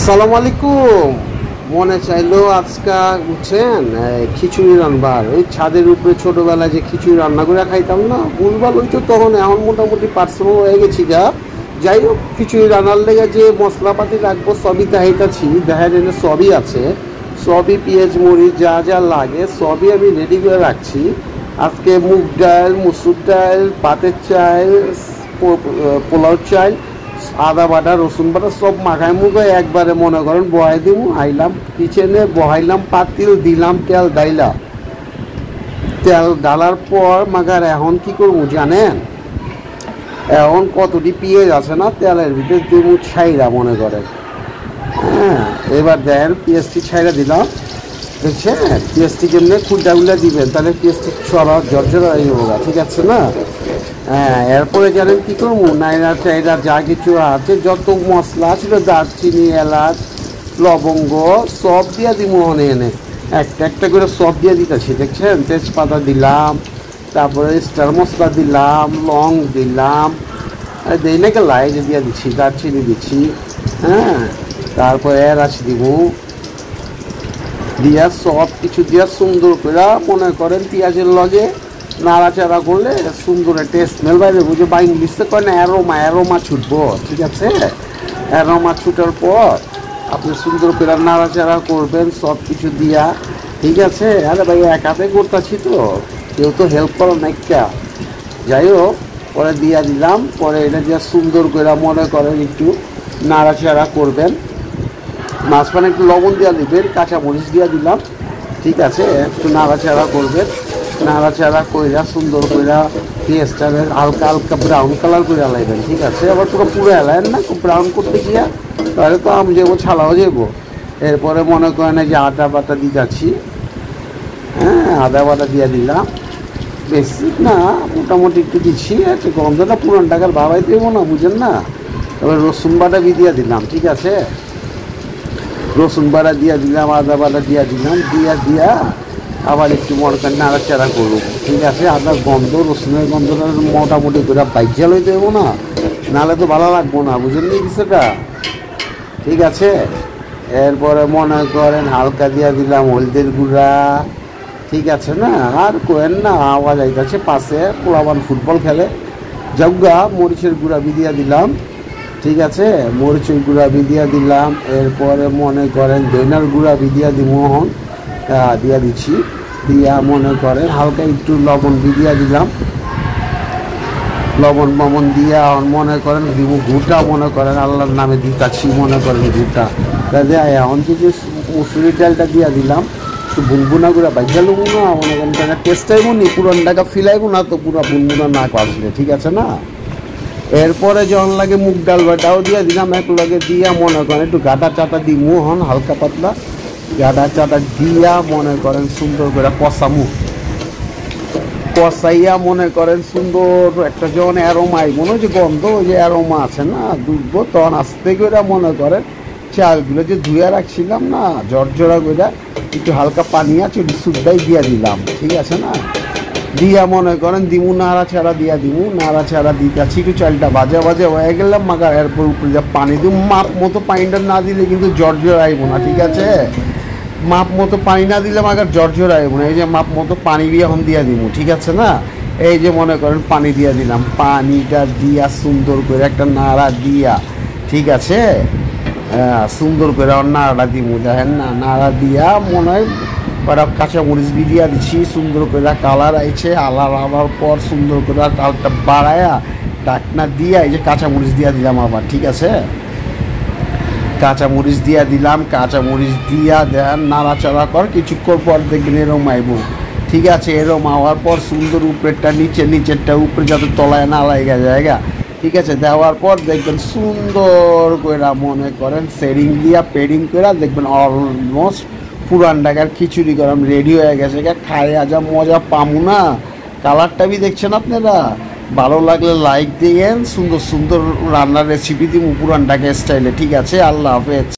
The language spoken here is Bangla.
আসসালামু আলাইকুম। মনে চাইলো আজকা বুঝছেন খিচুড়ি রান্নার, ওই ছাদের উপরে ছোটোবেলায় যে খিচুড়ি রান্না করে খাইতাম না, ভুলভাল ওই তো তখন এখন মোটামুটি পার্সোনাল হয়ে গেছি যা। যাই হোক, খিচুড়ি রান্নার লেগে যে মশলাপাতি রাখবো সবই দেখাইতাছি, দেখা যায় সবই আছে, সবই পেঁয়াজ মরিচ যা যা লাগে সবই আমি রেডি করে রাখছি। আজকে মুগ ডাল, মুসুর ডাল, পাতের চাল, পোলাও চাল, আদা বাটা রসুন বাটা সব মাখায় মুখায় একবারে মনে করেন বহাই দিব। আইলাম কিচেনে, বহাইলাম পাতিল, দিলাম তেল, ডাইলা তেল ডালার পর মাগার এখন কি করবো জানেন? এখন কতটি পেঁয়াজ আছে না তেলের ভিতরে দিব ছাইরা মনে করেন। হ্যাঁ, এবার দেখেন পেঁয়াজটি ছাইরা দিলাম, দেখছেন পেঁয়াজটি কেমনি খুঁটাগুলা দিবেন, তাহলে পেঁয়াজটি ছড়া জর্জরা হোক, ঠিক আছে না? হ্যাঁ, এরপরে জানেন কী করবো, নাইরা টাইরা যা কিছু আছে যত মশলা ছিল, দারচিনি, এলাচ, লবঙ্গ সব দিয়া দিব। এনে একটা একটা করে সব দিয়ে দিতেছি, দেখছেন? তেজপাতা দিলাম, তারপরে স্টার মশলা দিলাম, লং দিলাম, দেই না গেলা এই যে দিয়ে দিচ্ছি, দারচিনি দিচ্ছি। হ্যাঁ, তারপরে এলাচ দিব, দিয়া সব কিছু দিয়া সুন্দর করে মনে করেন পেঁয়াজের লগে নাড়াচাড়া করলে সুন্দর একটা স্মেল বাইরে, বুঝে বা ইংলিশে কয় না অ্যারোমা ছুটবো, ঠিক আছে? অ্যারোমা ছুটার পর আপনি সুন্দর করে নাড়াচাড়া করবেন সব কিছু দিয়া, ঠিক আছে? আরে ভাই এক হাতে করতেছি তো, কেউ তো হেল্প করো না একটা। যাই হোক, পরে দিয়া দিলাম, পরে এটা দিয়া সুন্দর করে মনে করেন একটু নাড়াচাড়া করবেন, মাঝখানে একটু লবণ দিয়া দিবেন, কাঁচামরিচ দিয়া দিলাম, ঠিক আছে? একটু নাড়াচাড়া করবেন, নাড়াচাড়া কইরা সুন্দর কইরা পেঁয়াজটাকে হালকা হালকা ব্রাউন কালার করে আলাইবেন, ঠিক আছে? আবার পুরো এলাইন না, ব্রাউন করতে গিয়া তাহলে তো আমি যাবো ছাড়াও যাবো। এরপরে মনে করেন যে আদা বাটা দিয়ে যাচ্ছি। হ্যাঁ, আদা বাটা দিয়ে দিলাম, বেশি না মোটামুটি একটু দিচ্ছি, একটু গন্ধটা পুরান টাকার ভাবাই দেবো না, বুঝেন না? এবার রসুন বাটা দিয়ে দিলাম, ঠিক আছে? রসুন বাটা দিয়ে দিলাম, আদা বাটা দিয়ে দিলাম, দিয়া আবার একটু মনে করেন নাড়াচাড়া করবো, ঠিক আছে? আদার গন্ধ রসুনের গন্ধটা মোটামুটি করে বাইজা লই দেবো না, নাহলে তো ভালো লাগবো না, বুঝলেন নি কিছুটা? ঠিক আছে? এরপরে মনে করেন হালকা দিয়ে দিলাম হলদের গুঁড়া, ঠিক আছে না? আর কোয়েন না আওয়াজ আইতাছে পাশে, পোলাবান ফুটবল খেলে। জগা মরিচের গুঁড়া বিদিয়া দিলাম, ঠিক আছে? মরিচের গুঁড়া বিদিয়া দিলাম, এরপরে মনে করেন দইনার গুঁড়া বিদিয়া দিব, দিয়া দিচ্ছি, দিয়া মনে করেন হালকা একটু লবণ বিদিয়া দিলাম, লবণ দিয়া মনে করেন দিব ঘুটা, মনে করেন আল্লাহর নামে দিতাছি, মনে করেন ঘুটা এখন যে মুসুরির ডালটা দিয়া দিলাম, একটু বুনবুনা করে বাইজা লবো না, মনে করেন টেস্ট আইব নি, পুরান টাকা ফিলাইবো না তো পুরা বুনবুনা না আসলে, ঠিক আছে না? এরপরে যখন লাগে মুগ ডাল বাটাও দিয়ে দিলাম এক লগে, দিয়া মনে করেন একটু গাটা চাটা দিব, হন হালকা পাতলা গাটা চাটা দিয়া মনে করেন সুন্দর করে কষাইয়া মনে করেন সুন্দর একটা যখন অ্যারোমা মনে হয় যে গন্ধ, ওই যে অ্যারোমা আছে না দুধব, তখন আস্তে করে মনে করেন চালগুলো যে ধুয়ে রাখছিলাম না জর্জরা করে, একটু হালকা পানি আছে একটু সুদ্দাই দিয়া দিলাম, ঠিক আছে না? দিয়া মনে করেন দিমু নাড়াচাড়া নাড়াচাড়া দিতেছি, একটু চালটা বাজে হয়ে গেলাম মাগার, এরপর উপরে যা পানি দিব, মাপ মতো পানিটা না দিলে কিন্তু জর্জর আইব না, ঠিক আছে? মাপ মতো পানি না দিলে মাগার জর্জর আইব না, এই যে মাপ মতো পানি দিয়ে এখন দিয়া দিব, ঠিক আছে না? এই যে মনে করেন পানি দিয়া দিলাম, পানিটা দিয়া সুন্দর করে একটা নাড়া দিয়া, ঠিক আছে? সুন্দর করে নাড়াটা দিব, দেখেন না? নাড়া দিয়া মনে হয় কটা কাঁচামরিচ দিয়া দিচ্ছি, সুন্দর করে কালার আইছে, আলার পর সুন্দর করে কালারটা বাড়ায়া ডাকনা দিয়া এই যে কাঁচামরিচ দিয়া দিলাম আবার, ঠিক আছে? কাঁচামরিচ দিয়া দিলাম, কাঁচামরিচ দিয়া দেন নাড়াচাড়া কর, কিছুক্ষণ পর দেখবেন এরম আইব, ঠিক আছে? এরম আওয়ার পর সুন্দর উপরেরটা নিচেরটা উপরে যাতে তলায় না লাগা জায়গা, ঠিক আছে? দেওয়ার পর দেখবেন সুন্দর করে মনে করেন সেরিং দিয়া পেডিং করে দেখবেন অলমোস্ট পুরান ঢাকার খিচুড়ি গরম রেডি হয়ে গেছে, খায় যা মজা পামু না। কালারটা বি দেখছেন আপনারা? ভালো লাগলে লাইক দিয়েন, সুন্দর সুন্দর রান্নার রেসিপি দিব পুরান ঢাকা স্টাইলে, ঠিক আছে? আল্লাহ হাফেজ।